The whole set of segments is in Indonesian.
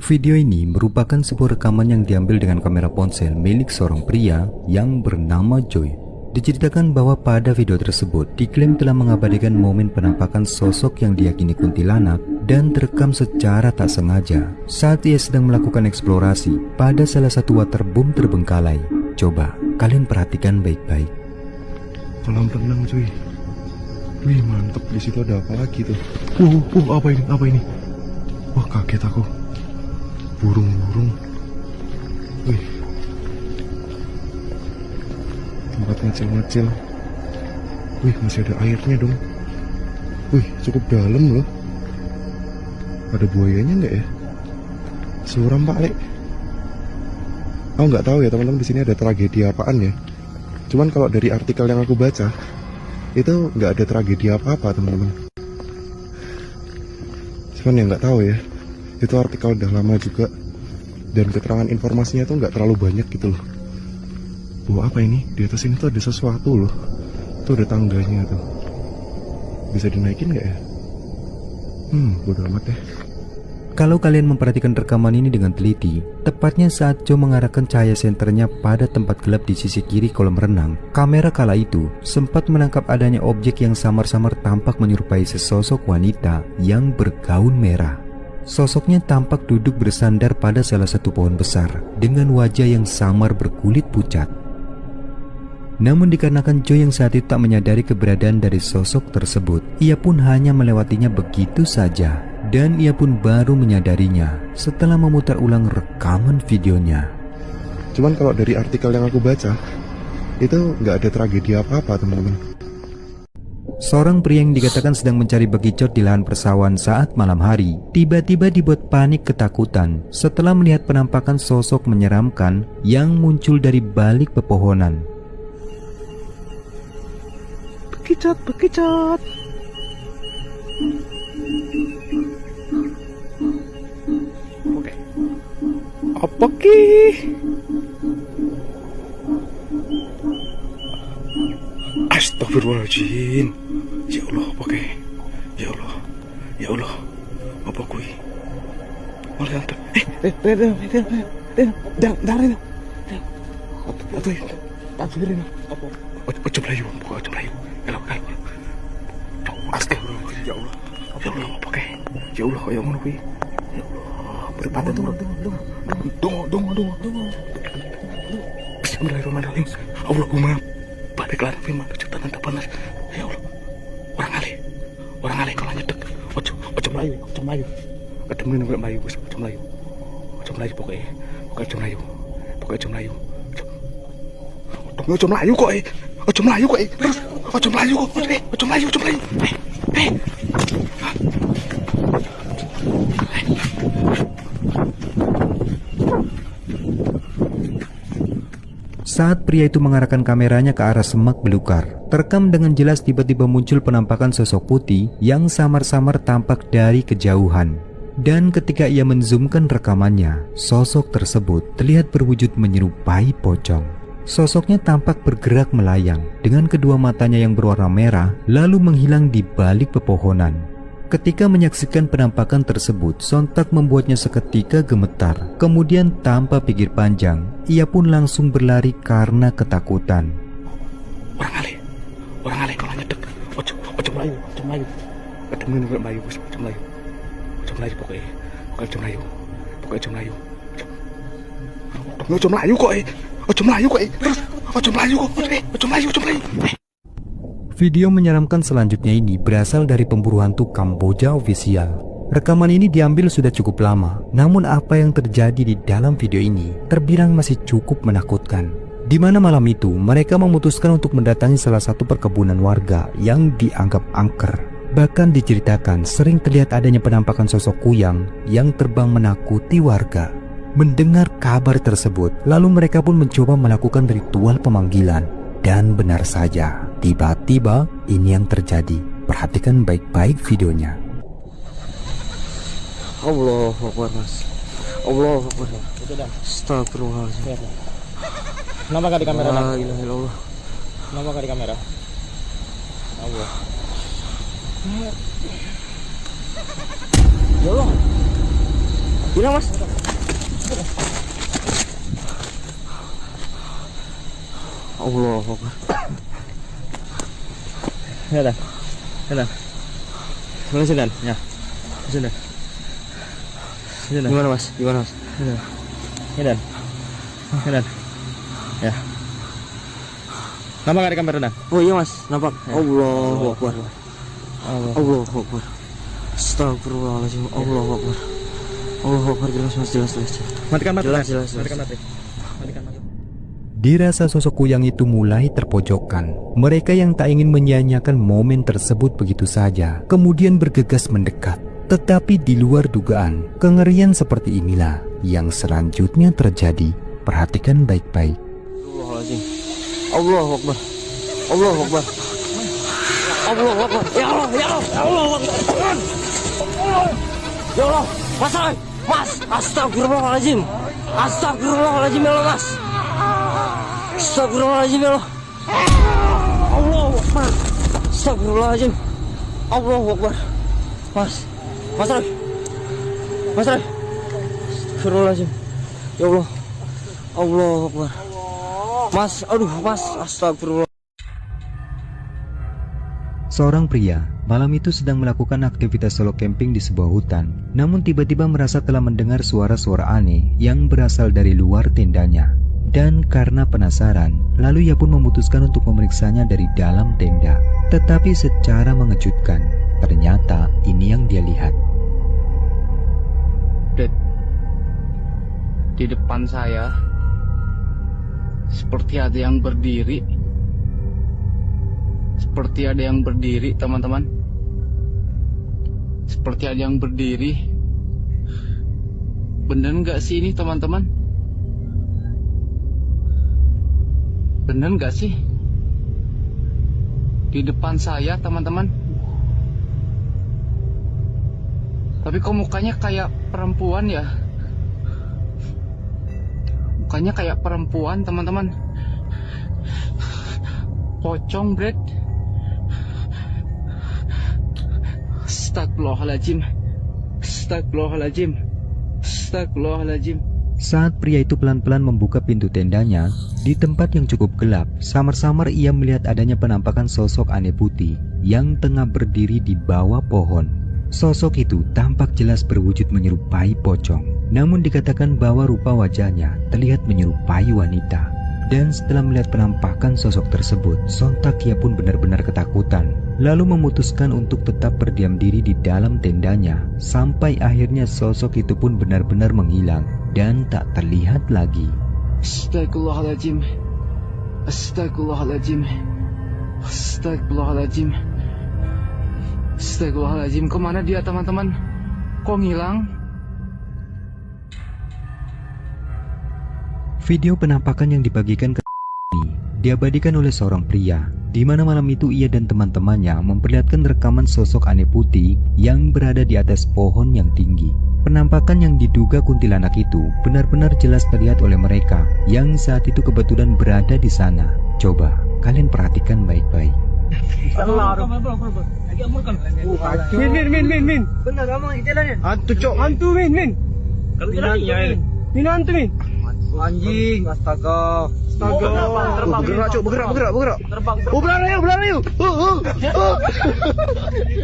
Video ini merupakan sebuah rekaman yang diambil dengan kamera ponsel milik seorang pria yang bernama Joy. Diceritakan bahwa pada video tersebut diklaim telah mengabadikan momen penampakan sosok yang diyakini kuntilanak dan terekam secara tak sengaja saat ia sedang melakukan eksplorasi pada salah satu waterboom terbengkalai. Coba kalian perhatikan baik-baik. Kolam renang cuy. Wih mantep, di situ ada apa lagi tuh? Apa ini? Apa ini? Wah kaget aku. Burung-burung. Wih. Tempat ngecil-ngecil. Wih masih ada airnya dong. Wih cukup dalam loh. Ada buayanya nggak ya? Suram pak Lek. Aku nggak tahu ya teman-teman, di sini ada tragedi apaan ya. Cuman kalau dari artikel yang aku baca itu nggak ada tragedi apa-apa teman-teman. Cuman ya nggak tahu ya, itu artikel udah lama juga dan keterangan informasinya tuh nggak terlalu banyak gitu loh. Wah apa ini? Di atas ini tuh ada sesuatu loh. Tuh ada tangganya tuh. Bisa dinaikin nggak ya? Bodo amat ya. Kalau kalian memperhatikan rekaman ini dengan teliti, tepatnya saat Joe mengarahkan cahaya senternya pada tempat gelap di sisi kiri kolam renang, kamera kala itu sempat menangkap adanya objek yang samar-samar tampak menyerupai sesosok wanita yang bergaun merah. Sosoknya tampak duduk bersandar pada salah satu pohon besar dengan wajah yang samar berkulit pucat. Namun dikarenakan Joe yang saat itu tak menyadari keberadaan dari sosok tersebut, ia pun hanya melewatinya begitu saja. Dan ia pun baru menyadarinya setelah memutar ulang rekaman videonya. Cuman kalau dari artikel yang aku baca, itu nggak ada tragedi apa-apa teman-teman. Seorang pria yang dikatakan sedang mencari bekicot di lahan persawahan saat malam hari, tiba-tiba dibuat panik ketakutan setelah melihat penampakan sosok menyeramkan yang muncul dari balik pepohonan. Bekicot, bekicot. Apa ki? Astagfirullahaladzim. Ya Allah, apa ki? Ya Allah, ya Allah, apa kui? Malah ada. Dari. Apa? Ojo Melayu, bukan ojo Melayu. Kalau. Astagfirullahaladzim. Ya Allah, apa ki? Ya Allah, yang mana kui? Ya Allah, berpatah tuh. Tunggu. Bismillahirrahmanirrahim. Allahumma barik lana fima razaqtana panas. Ya Allah. Orang alih kalau nyedek. Ojo Melayu. Ketemu ning Melayu wis ojo Melayu. Ojo Melayu pokoknya ojo Melayu. Ojo Melayu kok. Terus ojo Melayu kok. Ojo Melayu. Saat pria itu mengarahkan kameranya ke arah semak belukar, terekam dengan jelas tiba-tiba muncul penampakan sosok putih yang samar-samar tampak dari kejauhan. Dan ketika ia menzoomkan rekamannya, sosok tersebut terlihat berwujud menyerupai pocong. Sosoknya tampak bergerak melayang dengan kedua matanya yang berwarna merah lalu menghilang di balik pepohonan. Ketika menyaksikan penampakan tersebut, sontak membuatnya seketika gemetar. Kemudian tanpa pikir panjang, ia pun langsung berlari karena ketakutan. Orang alih kalau nyedek. Ojo Melayu. Ketemu ning Melayu wis ojo Melayu. Ojo Melayu pokoknya ojo Melayu. Ojo Melayu kok. Terus ojo Melayu kok. Ojo Melayu. Video menyeramkan selanjutnya ini berasal dari pemburu hantu Kamboja Official. Rekaman ini diambil sudah cukup lama, namun apa yang terjadi di dalam video ini terbilang masih cukup menakutkan. Di mana malam itu mereka memutuskan untuk mendatangi salah satu perkebunan warga yang dianggap angker. Bahkan diceritakan sering terlihat adanya penampakan sosok kuyang yang terbang menakuti warga. Mendengar kabar tersebut, lalu mereka pun mencoba melakukan ritual pemanggilan. Dan benar saja, tiba-tiba ini yang terjadi. Perhatikan baik-baik videonya. Allahu Akbar, Mas. Allahu Akbar. Astagfirullahaladzim. Kenapa gak di kamera? La ilaha illallah. Kenapa gak di kamera? Allah. Ya Allah. Bilang mas. Allah Akbar. Ya dah. Ya dah. Mana sih Dan? Ya. Sini. Sini. Gimana mas? Gimana mas? Ya Dan. Ya Dan. Ya. Nampak gak di kamera Dan? Oh iya mas, nampak. Ya. Allahu Akbar. Allahu Akbar. Astagfirullahaladzim. Allahu Akbar. Allahu Akbar, jelas mas, jelas. Matikan mati. Jelas. Matikan mati. Dirasa sosok kuyang itu mulai terpojokkan. Mereka yang tak ingin menyia-nyiakan momen tersebut begitu saja, kemudian bergegas mendekat. Tetapi di luar dugaan, kengerian seperti inilah yang selanjutnya terjadi. Perhatikan baik-baik. Allahu Akbar. Allahu Akbar. Allahu Akbar. Ya Allah, ya Allah, ya Allah. Ya Allah, Mas, astagfirullahaladzim. Astagfirullahaladzim ya Allah, Mas. Astagfirullahaladzim ya Allah. Allahu Akbar. Astagfirullahaladzim. Allahu Akbar. Mas Roy. Astagfirullahaladzim. Ya Allah. Allahu Akbar. Mas, aduh Mas, astagfirullah. Seorang pria malam itu sedang melakukan aktivitas solo camping di sebuah hutan. Namun tiba-tiba merasa telah mendengar suara-suara aneh yang berasal dari luar tendanya. Dan karena penasaran, lalu ia pun memutuskan untuk memeriksanya dari dalam tenda. Tetapi secara mengejutkan, ternyata ini yang dia lihat. Di depan saya seperti ada yang berdiri. Seperti ada yang berdiri, teman-teman. Seperti ada yang berdiri. Bener nggak sih ini, teman-teman? Bener nggak sih? Di depan saya, teman-teman. Tapi kok mukanya kayak perempuan ya? Mukanya kayak perempuan, teman-teman. Pocong, Brad. Astagfirullahaladzim. Astagfirullahaladzim. Astagfirullahaladzim. Saat pria itu pelan-pelan membuka pintu tendanya, di tempat yang cukup gelap, samar-samar ia melihat adanya penampakan sosok aneh putih yang tengah berdiri di bawah pohon. Sosok itu tampak jelas berwujud menyerupai pocong, namun dikatakan bahwa rupa wajahnya terlihat menyerupai wanita. Dan setelah melihat penampakan sosok tersebut, sontak ia pun benar-benar ketakutan, lalu memutuskan untuk tetap berdiam diri di dalam tendanya, sampai akhirnya sosok itu pun benar-benar menghilang dan tak terlihat lagi. Astagfirullahaladzim. Astagfirullahaladzim. Astagfirullahaladzim. Astagfirullahaladzim. Kemana dia, teman-teman? Kok ngilang? Video penampakan yang dibagikan ke ini diabadikan oleh seorang pria, di mana malam itu ia dan teman-temannya memperlihatkan rekaman sosok aneh putih yang berada di atas pohon yang tinggi. Penampakan yang diduga kuntilanak itu benar-benar jelas terlihat oleh mereka yang saat itu kebetulan berada di sana. Coba kalian perhatikan baik-baik. Min. Benar kamu jalanin. Hantu cok. Hantu min. Kalau jalannya min hantu min. Anjing, astaga. Bergerak cok, bergerak. Berlari yuk.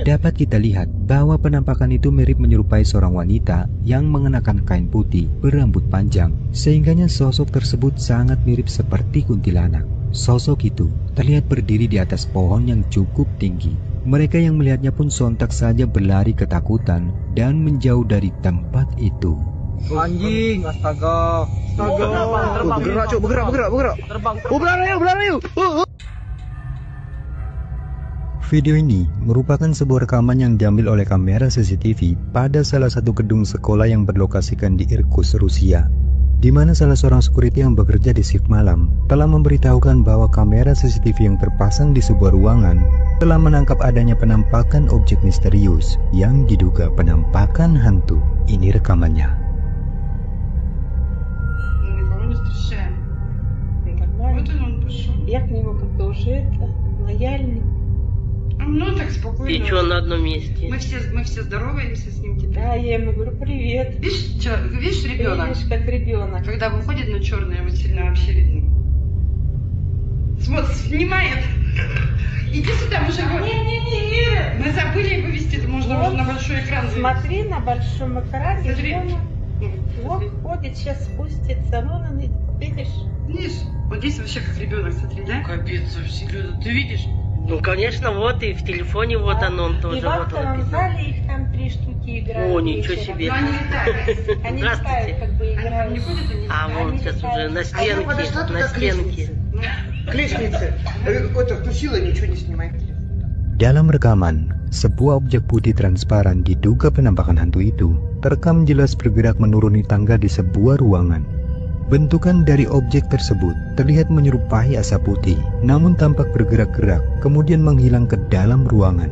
Dapat kita lihat bahwa penampakan itu mirip menyerupai seorang wanita yang mengenakan kain putih berambut panjang, sehingganya sosok tersebut sangat mirip seperti kuntilanak. Sosok itu terlihat berdiri di atas pohon yang cukup tinggi. Mereka yang melihatnya pun sontak saja berlari ketakutan dan menjauh dari tempat itu. Anjing, astaga. Bergerak cok, bergerak. Berlari yuk. Video ini merupakan sebuah rekaman yang diambil oleh kamera CCTV pada salah satu gedung sekolah yang berlokasikan di Irkutsk, Rusia, di mana salah seorang security yang bekerja di shift malam telah memberitahukan bahwa kamera CCTV yang terpasang di sebuah ruangan telah menangkap adanya penampakan objek misterius yang diduga penampakan hantu. Ini rekamannya. Як не мог тоже это лояльный. Ну так спокойно. И что на одном месте? Мы все здороваемся с ним теперь. Да, я ему говорю, привет. Видишь ребенок? Видишь, как ребенок. Когда выходит на черное, его сильно вообще видно. Смотри, снимает. Иди сюда, мы же его... Не. Мы забыли вывести, это можно Вот. уже на большой экран вывести. Смотри, на большом экране. Смотри. ребенок. Вот ходит, сейчас спустится. Вон он, видишь? Видишь? Вот здесь вообще как ребенок, смотри, да? Капец, вообще, Люда, ты видишь? Ну, конечно, вот и в телефоне вот он тоже И в вот он актовом написан. зале их там 3 штуки играют. О, ничего вечером. себе. Но они летают. Они Здравствуйте. летают, как бы Они играют. не ходят, они А летают. вон сейчас уже на А стенке, подошла на стенке. К лестнице. Это включила, ничего не снимает. Dalam rekaman, sebuah objek putih transparan diduga penampakan hantu itu terekam jelas bergerak menuruni tangga di sebuah ruangan. Bentukan dari objek tersebut terlihat menyerupai asap putih, namun tampak bergerak-gerak kemudian menghilang ke dalam ruangan.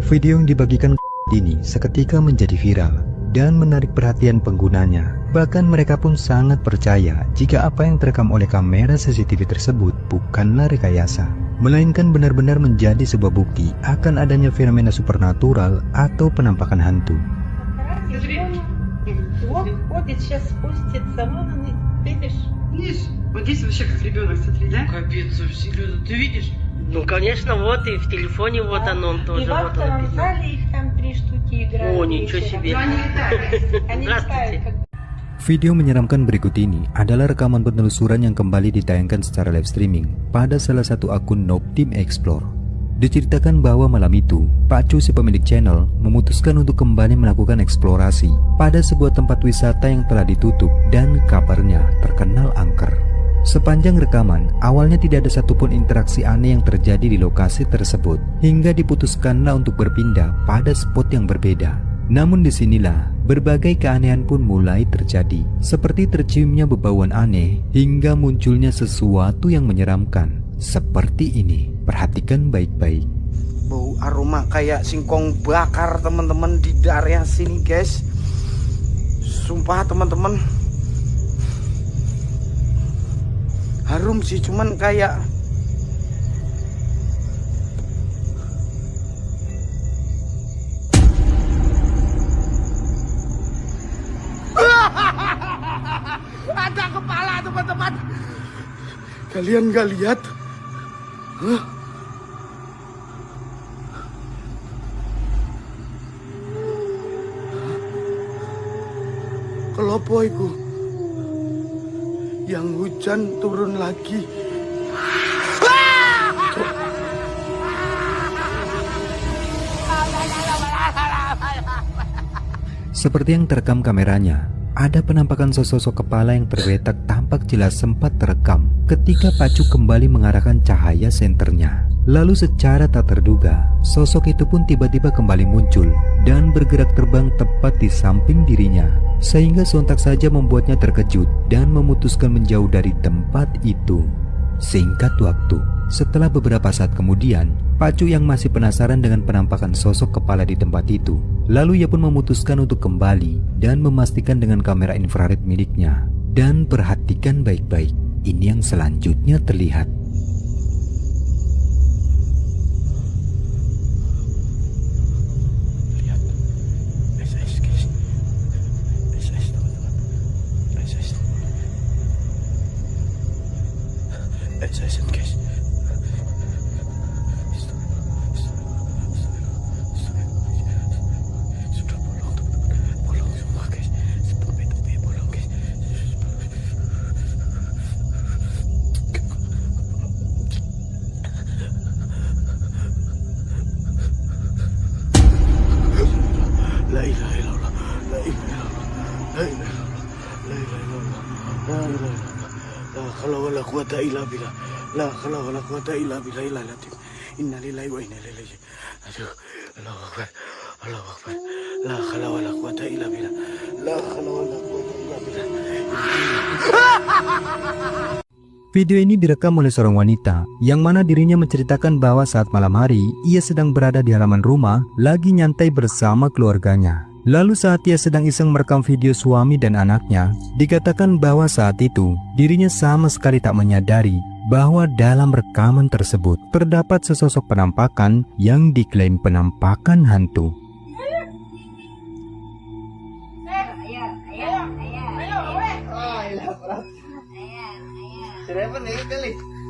Video yang dibagikan ini seketika menjadi viral dan menarik perhatian penggunanya. Bahkan mereka pun sangat percaya jika apa yang terekam oleh kamera CCTV tersebut bukanlah rekayasa, melainkan benar-benar menjadi sebuah bukti akan adanya fenomena supernatural atau penampakan hantu. Вот ходит, сейчас спустится. Вон он, видишь? Видишь? Вот здесь вообще как ребенок, смотри, да? Капец, вообще, Люда, ты видишь? Ну, конечно, вот и в телефоне вот он И тоже в вот он актовом написан. зале их там 3 штуки играют. О, ничего вечером. себе. Но они летают. Они Здравствуйте. летают, как Video menyeramkan berikut ini adalah rekaman penelusuran yang kembali ditayangkan secara live streaming pada salah satu akun Noob Team Explore. Diceritakan bahwa malam itu, Pak Cu si pemilik channel memutuskan untuk kembali melakukan eksplorasi pada sebuah tempat wisata yang telah ditutup dan kabarnya terkenal angker. Sepanjang rekaman, awalnya tidak ada satupun interaksi aneh yang terjadi di lokasi tersebut, hingga diputuskanlah untuk berpindah pada spot yang berbeda. Namun disinilah berbagai keanehan pun mulai terjadi, seperti terciumnya bebauan aneh hingga munculnya sesuatu yang menyeramkan seperti ini. Perhatikan baik-baik. Bau aroma kayak singkong bakar teman-teman di area sini guys. Sumpah teman-teman, harum sih, cuman kayak ada kepala teman-teman. Kalian gak lihat? Hah? Kelopo iku yang hujan turun lagi. Seperti yang terekam kameranya, ada penampakan sosok kepala yang tergeletak tampak jelas sempat terekam ketika Pacu kembali mengarahkan cahaya senternya. Lalu secara tak terduga, sosok itu pun tiba-tiba kembali muncul dan bergerak terbang tepat di samping dirinya, sehingga sontak saja membuatnya terkejut dan memutuskan menjauh dari tempat itu. Singkat waktu, setelah beberapa saat kemudian, Pacu yang masih penasaran dengan penampakan sosok kepala di tempat itu, lalu ia pun memutuskan untuk kembali dan memastikan dengan kamera infrared miliknya. Dan perhatikan baik-baik, ini yang selanjutnya terlihat. Lihat, SS guys, SS teman-teman, SS guys. La ilaha illallah, la ilaha illallah, la ilaha illallah, la ilaha illallah, la ilaha illallah, la haula wala quwata illa billah, la haula wala quwata illa billahil azim. Inna lillahi wa inna ilaihi raji'un. Aduh, Allahu akbar, Allahu akbar, la haula wala quwata illa billah, la haula wala quwata illa billah. Video ini direkam oleh seorang wanita yang mana dirinya menceritakan bahwa saat malam hari ia sedang berada di halaman rumah lagi nyantai bersama keluarganya. Lalu saat ia sedang iseng merekam video suami dan anaknya, dikatakan bahwa saat itu dirinya sama sekali tak menyadari bahwa dalam rekaman tersebut terdapat sesosok penampakan yang diklaim penampakan hantu.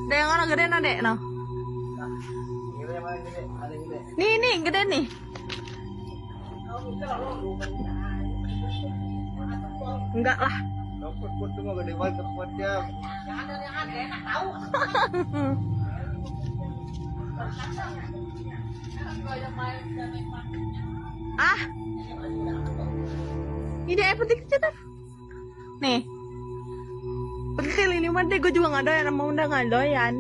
Dek, orang gede na dek, no? Nih, gede nih. Enggak lah. Ah, ini penting cetak. Nih, pentil ini mah deh, gue juga nggak doyan, mau udah nggak doyan.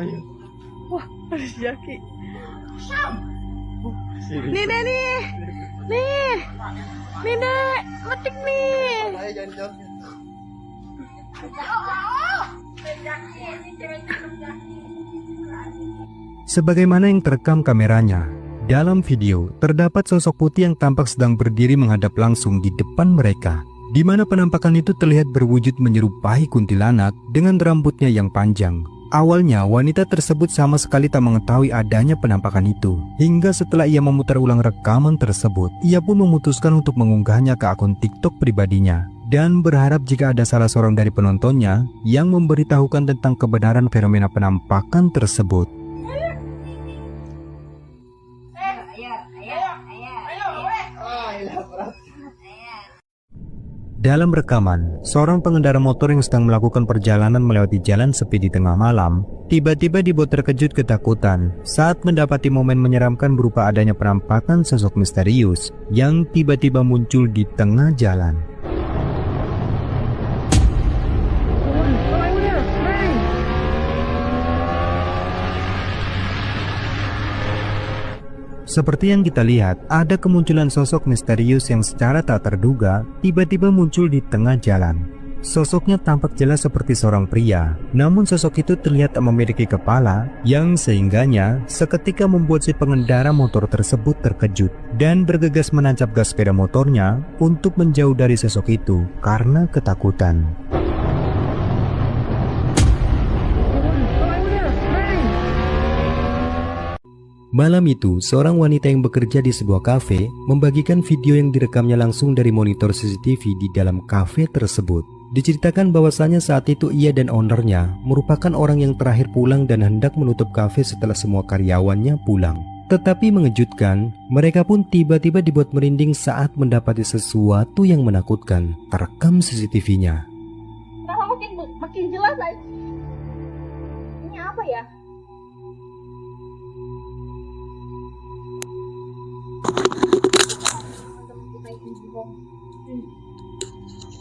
Ayo. Wah, harus jaki. Nih deh nih, dek, metik nih. Sebagaimana yang terekam kameranya, dalam video terdapat sosok putih yang tampak sedang berdiri menghadap langsung di depan mereka, di mana penampakan itu terlihat berwujud menyerupai kuntilanak dengan rambutnya yang panjang. Awalnya wanita tersebut sama sekali tak mengetahui adanya penampakan itu, hingga setelah ia memutar ulang rekaman tersebut, ia pun memutuskan untuk mengunggahnya ke akun TikTok pribadinya dan berharap jika ada salah seorang dari penontonnya yang memberitahukan tentang kebenaran fenomena penampakan tersebut. Dalam rekaman, seorang pengendara motor yang sedang melakukan perjalanan melewati jalan sepi di tengah malam, tiba-tiba dibuat terkejut ketakutan saat mendapati momen menyeramkan berupa adanya penampakan sosok misterius yang tiba-tiba muncul di tengah jalan. Seperti yang kita lihat, ada kemunculan sosok misterius yang secara tak terduga tiba-tiba muncul di tengah jalan. Sosoknya tampak jelas seperti seorang pria, namun sosok itu terlihat tak memiliki kepala yang sehingganya seketika membuat si pengendara motor tersebut terkejut dan bergegas menancap gas sepeda motornya untuk menjauh dari sosok itu karena ketakutan. Malam itu, seorang wanita yang bekerja di sebuah kafe membagikan video yang direkamnya langsung dari monitor CCTV di dalam kafe tersebut. Diceritakan bahwasanya saat itu ia dan ownernya merupakan orang yang terakhir pulang dan hendak menutup kafe setelah semua karyawannya pulang. Tetapi mengejutkan, mereka pun tiba-tiba dibuat merinding saat mendapati sesuatu yang menakutkan terekam CCTV-nya. Kenapa makin jelas lagi? Ini apa ya?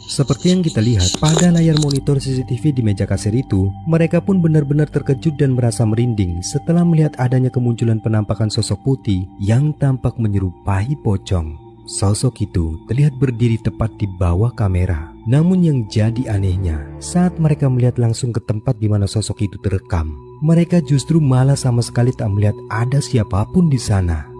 Seperti yang kita lihat pada layar monitor CCTV di meja kasir itu, mereka pun benar-benar terkejut dan merasa merinding setelah melihat adanya kemunculan penampakan sosok putih yang tampak menyerupai pocong. Sosok itu terlihat berdiri tepat di bawah kamera. Namun yang jadi anehnya, saat mereka melihat langsung ke tempat di mana sosok itu terekam, mereka justru malah sama sekali tak melihat ada siapapun di sana.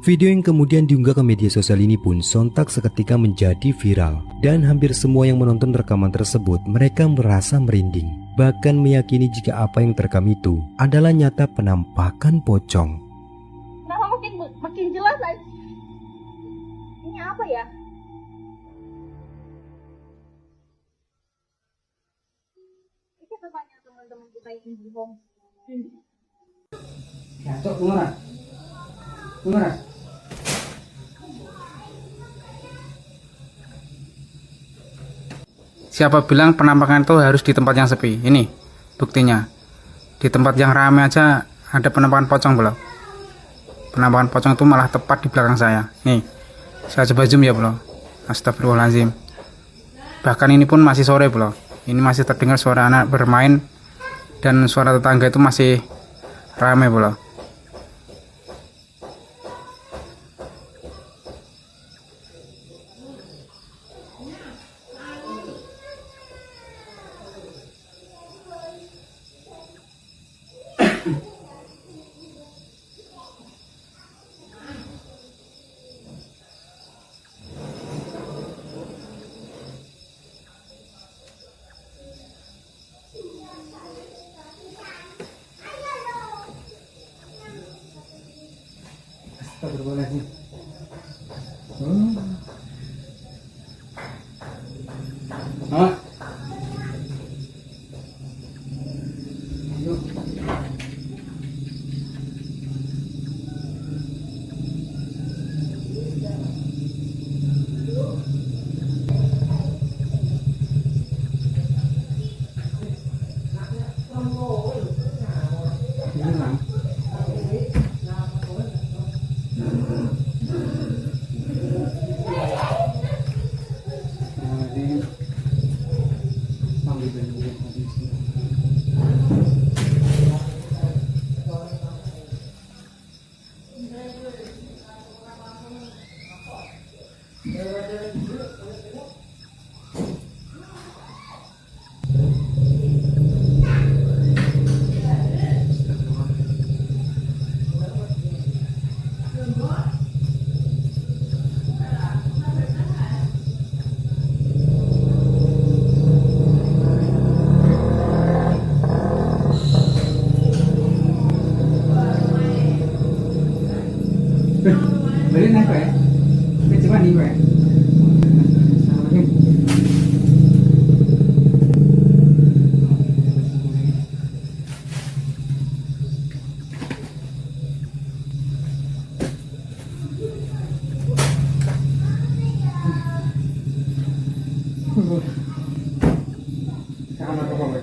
Video yang kemudian diunggah ke media sosial ini pun sontak seketika menjadi viral, dan hampir semua yang menonton rekaman tersebut mereka merasa merinding, bahkan meyakini jika apa yang terekam itu adalah nyata penampakan pocong. Kenapa makin jelas lagi? Ini apa ya? Kita tanya teman-teman kita yang di home. Ya, cok, dengar. Siapa bilang penampakan itu harus di tempat yang sepi? Ini buktinya. Di tempat yang ramai aja ada penampakan pocong belum? Penampakan pocong itu malah tepat di belakang saya. Nih, saya coba zoom ya belum? Astagfirullahaladzim. Bahkan ini pun masih sore belum? Ini masih terdengar suara anak bermain dan suara tetangga itu masih ramai belum? boleh nih. Ah. Beli naik ya? Coba nih gue. Jangan apa-apa, Boy.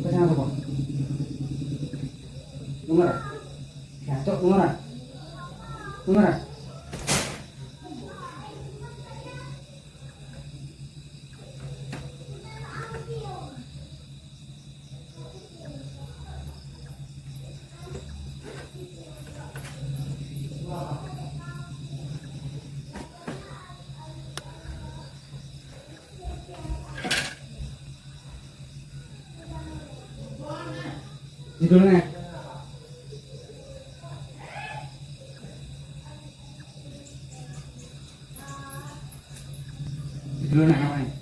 Jangan apa-apa. Dengar. Ya, cok, dengar. Dengar. Judulnya. Judulnya apa nih?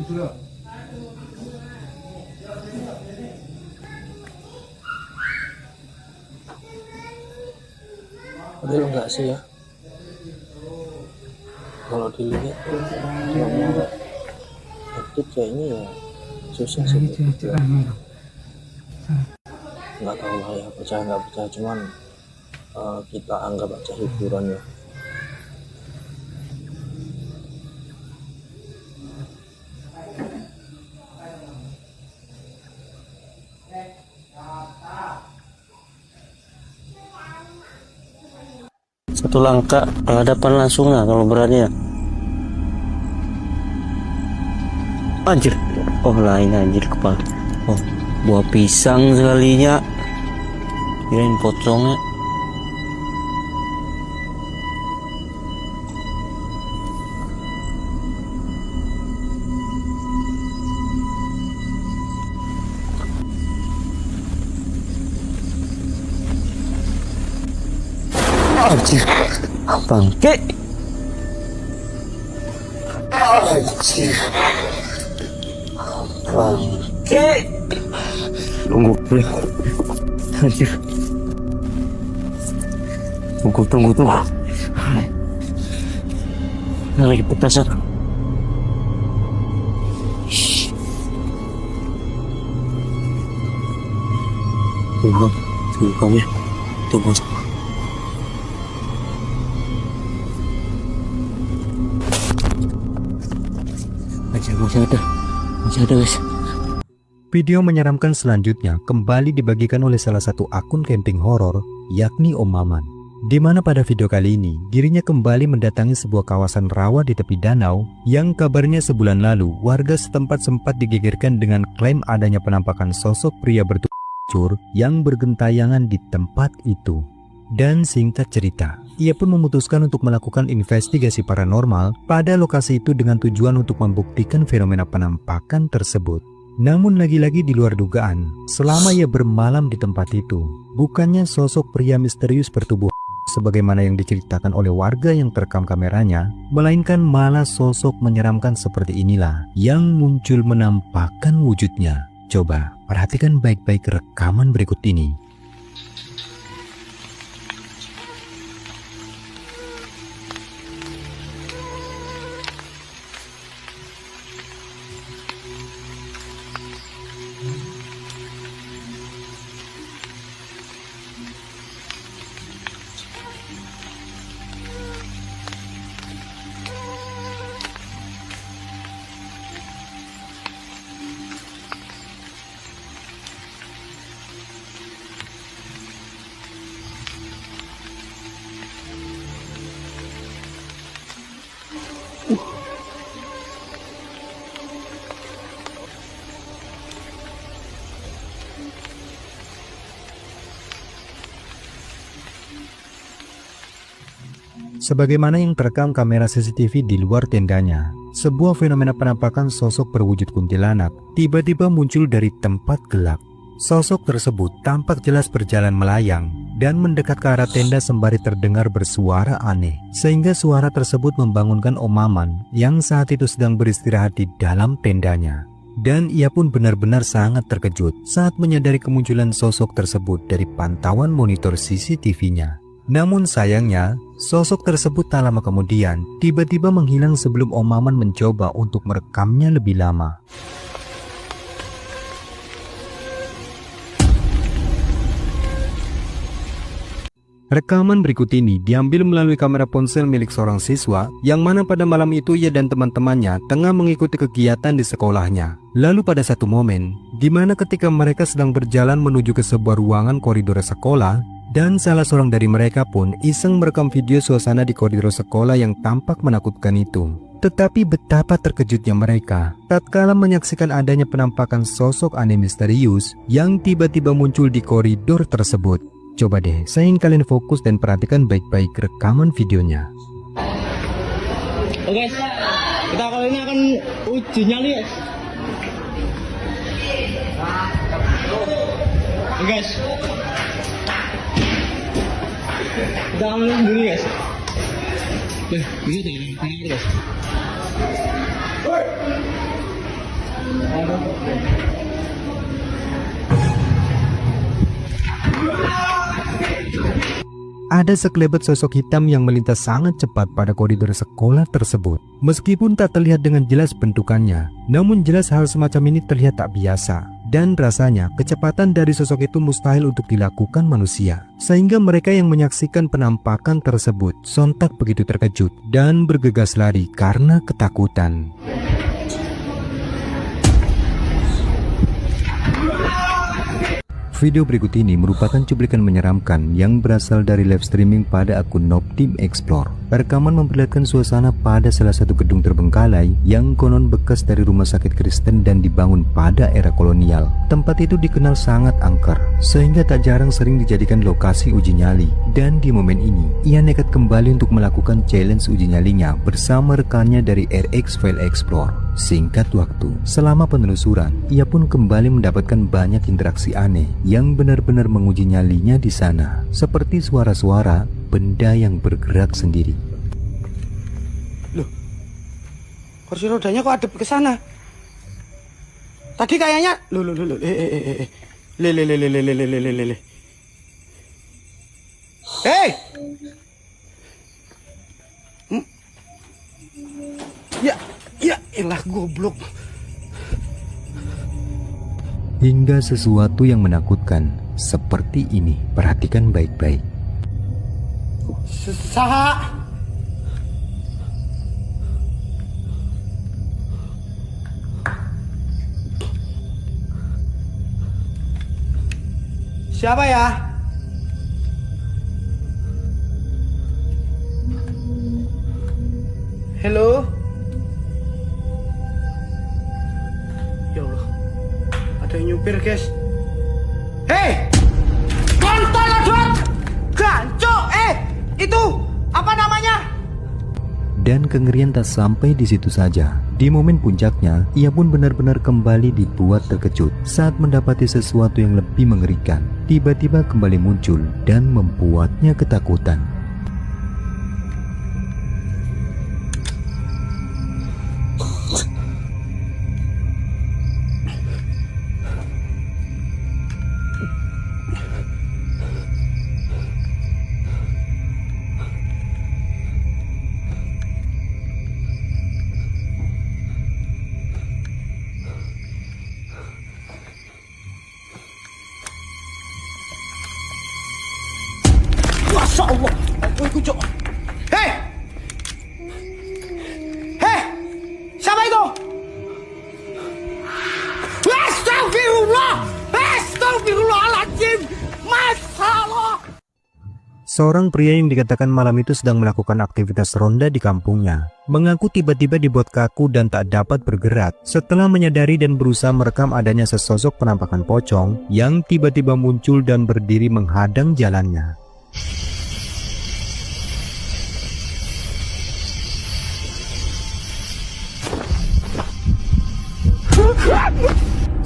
Judul. Padahal enggak sih ya, kalau dilihat itu kayaknya ya susah sih. Nggak tahu lah ya, percaya nggak percaya, cuman kita anggap aja hiburan ya. Satu langkah hadapan langsung lah kalau berani ya. Anjir, oh lain anjir kepala. Oh, buah pisang sekalinya. Kirain pocongnya. Anjir, bangke. Anjir, bangke. Tunggu, anjir. Tunggu. Nah, lagi petasan. Tunggu kamu ya. Tunggu. Masih ada guys. Video menyeramkan selanjutnya kembali dibagikan oleh salah satu akun camping horor, yakni Om Maman. Di mana pada video kali ini, dirinya kembali mendatangi sebuah kawasan rawa di tepi danau yang kabarnya sebulan lalu warga setempat sempat digegerkan dengan klaim adanya penampakan sosok pria bertubuh hancur yang bergentayangan di tempat itu. Dan singkat cerita, ia pun memutuskan untuk melakukan investigasi paranormal pada lokasi itu dengan tujuan untuk membuktikan fenomena penampakan tersebut. Namun lagi-lagi di luar dugaan, selama ia bermalam di tempat itu, bukannya sosok pria misterius bertubuh sebagaimana yang diceritakan oleh warga yang terekam kameranya, melainkan malah sosok menyeramkan seperti inilah yang muncul menampakkan wujudnya. Coba perhatikan baik-baik rekaman berikut ini. Sebagaimana yang terekam kamera CCTV di luar tendanya, sebuah fenomena penampakan sosok berwujud kuntilanak tiba-tiba muncul dari tempat gelap. Sosok tersebut tampak jelas berjalan melayang dan mendekat ke arah tenda sembari terdengar bersuara aneh, sehingga suara tersebut membangunkan Om Maman yang saat itu sedang beristirahat di dalam tendanya. Dan ia pun benar-benar sangat terkejut saat menyadari kemunculan sosok tersebut dari pantauan monitor CCTV-nya. Namun sayangnya, sosok tersebut tak lama kemudian tiba-tiba menghilang sebelum Om Maman mencoba untuk merekamnya lebih lama. Rekaman berikut ini diambil melalui kamera ponsel milik seorang siswa yang mana pada malam itu ia dan teman-temannya tengah mengikuti kegiatan di sekolahnya. Lalu pada satu momen, di mana ketika mereka sedang berjalan menuju ke sebuah ruangan koridor sekolah, dan salah seorang dari mereka pun iseng merekam video suasana di koridor sekolah yang tampak menakutkan itu. Tetapi betapa terkejutnya mereka tatkala menyaksikan adanya penampakan sosok aneh misterius yang tiba-tiba muncul di koridor tersebut. Coba deh, saya ingin kalian fokus dan perhatikan baik-baik rekaman videonya. Oke guys, kita kali ini akan uji nyali guys. Oke guys, kita akan sendiri guys. Bisa deh, guys. Ada sekelebat sosok hitam yang melintas sangat cepat pada koridor sekolah tersebut. Meskipun tak terlihat dengan jelas bentukannya, namun jelas hal semacam ini terlihat tak biasa. Dan rasanya kecepatan dari sosok itu mustahil untuk dilakukan manusia. Sehingga mereka yang menyaksikan penampakan tersebut sontak begitu terkejut dan bergegas lari karena ketakutan. Video berikut ini merupakan cuplikan menyeramkan yang berasal dari live streaming pada akun Noob Team Explore. Rekaman memperlihatkan suasana pada salah satu gedung terbengkalai yang konon bekas dari rumah sakit Kristen dan dibangun pada era kolonial. Tempat itu dikenal sangat angker, sehingga tak jarang sering dijadikan lokasi uji nyali. Dan di momen ini, ia nekat kembali untuk melakukan challenge uji nyalinya bersama rekannya dari RX File Explore. Singkat waktu, selama penelusuran, ia pun kembali mendapatkan banyak interaksi aneh yang benar-benar menguji nyalinya di sana, seperti suara-suara benda yang bergerak sendiri. Loh, kursi rodanya kok adep ke sana? Tadi kayaknya, Hei! Ya elah goblok. Hingga sesuatu yang menakutkan seperti ini. Perhatikan baik-baik. Saha. Siapa ya? Halo? Ya Allah, ada yang nyupir guys. Hei, kontol adot, gancok, itu Apa namanya? Dan kengerian tak sampai di situ saja. Di momen puncaknya, ia pun benar-benar kembali dibuat terkejut saat mendapati sesuatu yang lebih mengerikan. Tiba-tiba kembali muncul dan membuatnya ketakutan. Masya Allah. Ampun, Cok. Hei! Hei! Siapa itu? Astagfirullah! Astagfirullahaladzim! Masalah! Seorang pria yang dikatakan malam itu sedang melakukan aktivitas ronda di kampungnya mengaku tiba-tiba dibuat kaku dan tak dapat bergerak setelah menyadari dan berusaha merekam adanya sesosok penampakan pocong yang tiba-tiba muncul dan berdiri menghadang jalannya.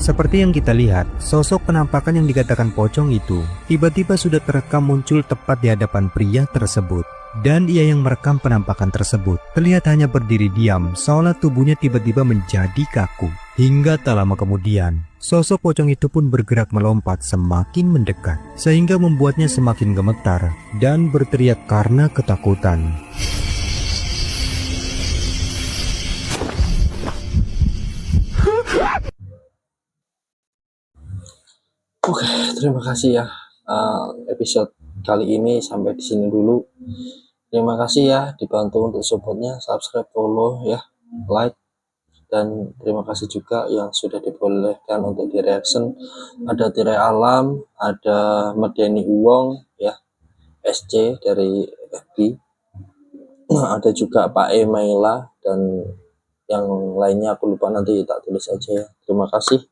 Seperti yang kita lihat, sosok penampakan yang dikatakan pocong itu tiba-tiba sudah terekam muncul tepat di hadapan pria tersebut. Dan ia yang merekam penampakan tersebut terlihat hanya berdiri diam seolah tubuhnya tiba-tiba menjadi kaku. Hingga tak lama kemudian, sosok pocong itu pun bergerak melompat semakin mendekat sehingga membuatnya semakin gemetar dan berteriak karena ketakutan. Oke, terima kasih ya. Episode kali ini sampai di sini dulu. Terima kasih ya, dibantu untuk supportnya, subscribe, follow ya, like, dan terima kasih juga yang sudah dibolehkan untuk di reaction. Ada Tirai Alam, ada Medeni Uwong ya, SC dari FB, ada juga Pak Emaila, dan yang lainnya aku lupa, nanti tak tulis aja ya. Terima kasih.